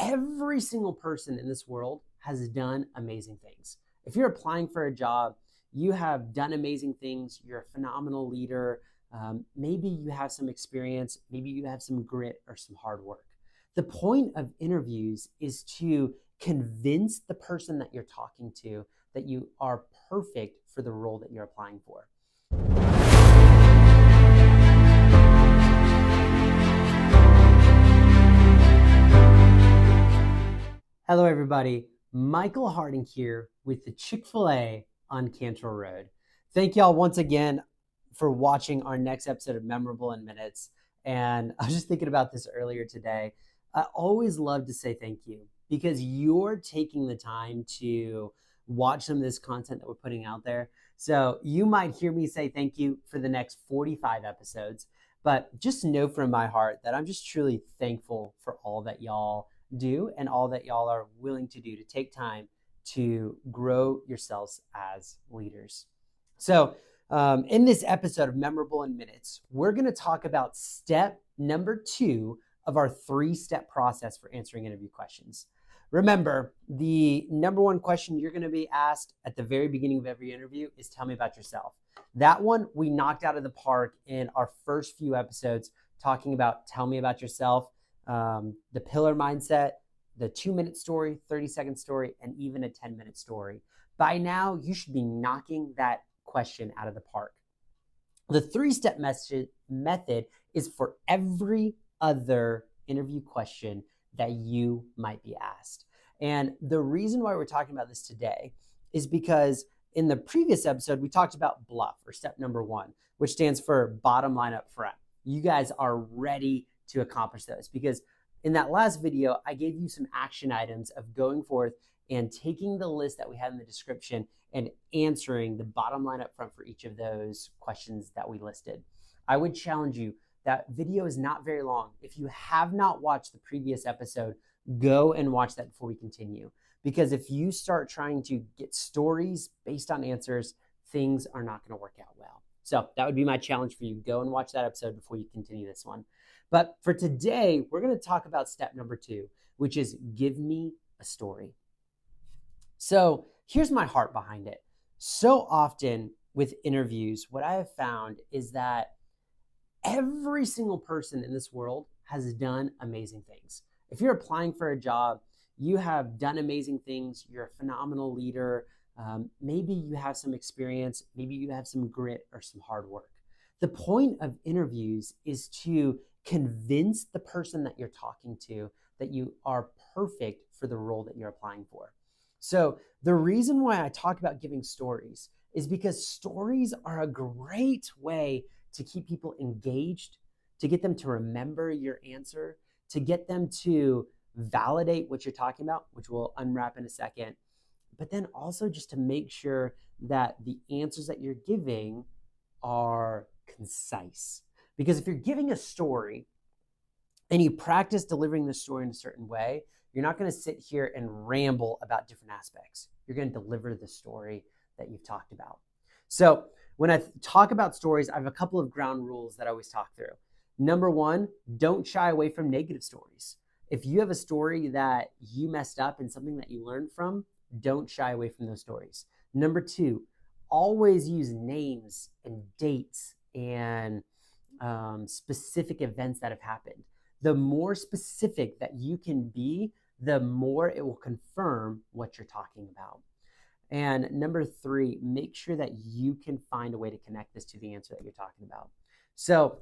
Every single person in this world has done amazing things. If you're applying for a job, you have done amazing things. You're a phenomenal leader. Maybe you have some experience. Maybe you have some grit or some hard work. The point of interviews is to convince the person that you're talking to that you are perfect for the role that you're applying for. Hello, everybody. Michael Harding here with the Chick-fil-A on Cantor Road. Thank y'all once again for watching our next episode of Memorable in Minutes. And I was just thinking about this earlier today. I always love to say thank you because you're taking the time to watch some of this content that we're putting out there. So you might hear me say thank you for the next 45 episodes, but just know from my heart that I'm just truly thankful for all that y'all do and all that y'all are willing to do to take time to grow yourselves as leaders. So in this episode of Memorable in Minutes, we're going to talk about step number 2 of our 3-step process for answering interview questions. Remember, the number 1 question you're going to be asked at the very beginning of every interview is tell me about yourself. That one we knocked out of the park in our first few episodes, talking about tell me about yourself, the pillar mindset, the 2-minute story, 30-second story, and even a 10-minute story. By now, you should be knocking that question out of the park. The 3-step method is for every other interview question that you might be asked. And the reason why we're talking about this today is because in the previous episode, we talked about BLUF, or step number 1, which stands for bottom line up front. You guys are ready to accomplish those because in that last video, I gave you some action items of going forth and taking the list that we had in the description and answering the bottom line up front for each of those questions that we listed. I would challenge you, that video is not very long. If you have not watched the previous episode, go and watch that before we continue. Because if you start trying to get stories based on answers, things are not going to work out well. So that would be my challenge for you. Go and watch that episode before you continue this one. But for today, we're going to talk about step number 2, which is give me a story. So here's my heart behind it. So often with interviews, what I have found is that every single person in this world has done amazing things. If you're applying for a job, you have done amazing things. You're a phenomenal leader. Maybe you have some experience. Maybe you have some grit or some hard work. The point of interviews is to convince the person that you're talking to that you are perfect for the role that you're applying for. So the reason why I talk about giving stories is because stories are a great way to keep people engaged, to get them to remember your answer, to get them to validate what you're talking about, which we'll unwrap in a second, but then also just to make sure that the answers that you're giving are concise. Because if you're giving a story and you practice delivering the story in a certain way, you're not going to sit here and ramble about different aspects. You're going to deliver the story that you've talked about. So when I talk about stories, I have a couple of ground rules that I always talk through. Number 1, don't shy away from negative stories. If you have a story that you messed up and something that you learned from, don't shy away from those stories. Number 2, always use names and dates and specific events that have happened. The more specific that you can be, the more it will confirm what you're talking about. And number 3, make sure that you can find a way to connect this to the answer that you're talking about. So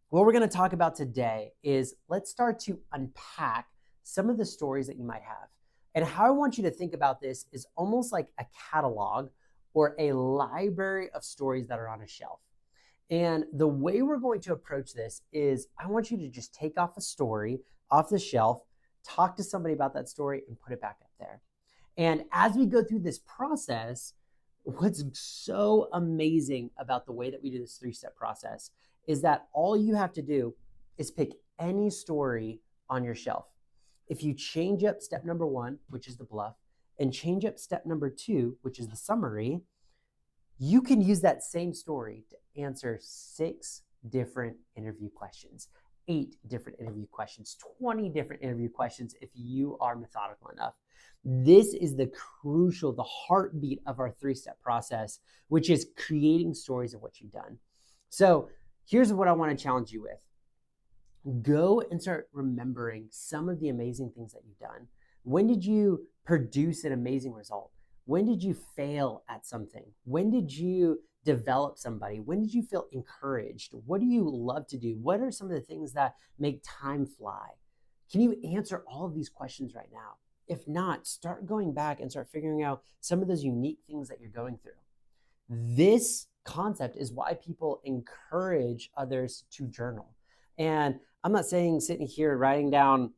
what we're going to talk about today is let's start to unpack some of the stories that you might have. And how I want you to think about this is almost like a catalog or a library of stories that are on a shelf. And the way we're going to approach this is I want you to just take off a story off the shelf, talk to somebody about that story, and put it back up there. And as we go through this process, what's so amazing about the way that we do this 3-step process is that all you have to do is pick any story on your shelf. If you change up step number 1, which is the BLUF, and change up step number 2, which is the summary, you can use that same story to answer 6 different interview questions. 8 different interview questions, 20 different interview questions if you are methodical enough. This is the heartbeat of our 3-step process, which is creating stories of what you've done. So here's what I want to challenge you with. Go and start remembering some of the amazing things that you've done. When did you produce an amazing result? When did you fail at something? When did you develop somebody? When did you feel encouraged? What do you love to do? What are some of the things that make time fly? Can you answer all of these questions right now? If not, start going back and start figuring out some of those unique things that you're going through. This concept is why people encourage others to journal. And I'm not saying sitting here writing down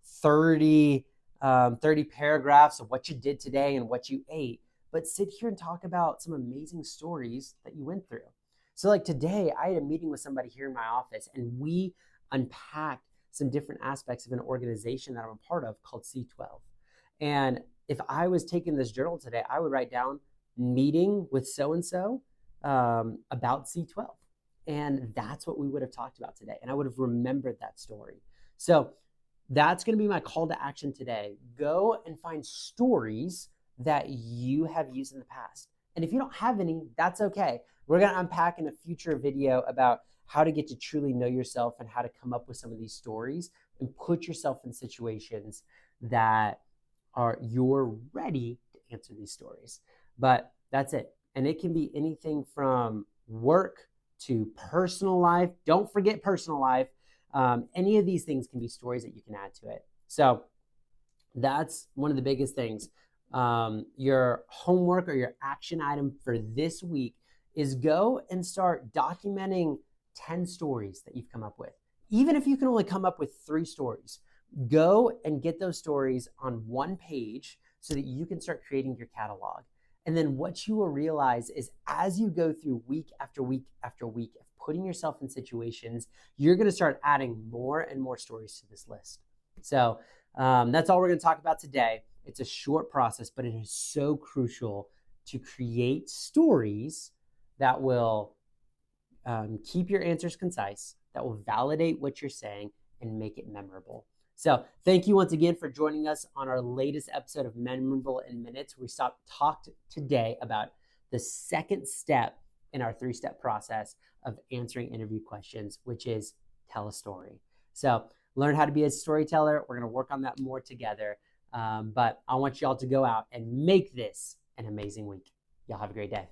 30 paragraphs of what you did today and what you ate, but sit here and talk about some amazing stories that you went through. So like today, I had a meeting with somebody here in my office, and we unpacked some different aspects of an organization that I'm a part of called C12. And if I was taking this journal today, I would write down meeting with so-and-so about C12. And that's what we would have talked about today. And I would have remembered that story. So that's going to be my call to action today. Go and find stories that you have used in the past. And if you don't have any, that's okay. We're going to unpack in a future video about how to get to truly know yourself and how to come up with some of these stories and put yourself in situations that you're ready to answer these stories. But that's it. And it can be anything from work to personal life. Don't forget personal life. Any of these things can be stories that you can add to it. So that's one of the biggest things. Your homework or your action item for this week is go and start documenting 10 stories that you've come up with. Even if you can only come up with 3 stories, go and get those stories on one page so that you can start creating your catalog. And then what you will realize is as you go through week after week after week of putting yourself in situations, you're going to start adding more and more stories to this list. So that's all we're going to talk about today. It's a short process, but it is so crucial to create stories that will keep your answers concise, that will validate what you're saying and make it memorable. So thank you once again for joining us on our latest episode of Memorable in Minutes. We talked today about the second step in our 3-step process of answering interview questions, which is tell a story. So learn how to be a storyteller. We're going to work on that more together. But I want y'all to go out and make this an amazing week. Y'all have a great day.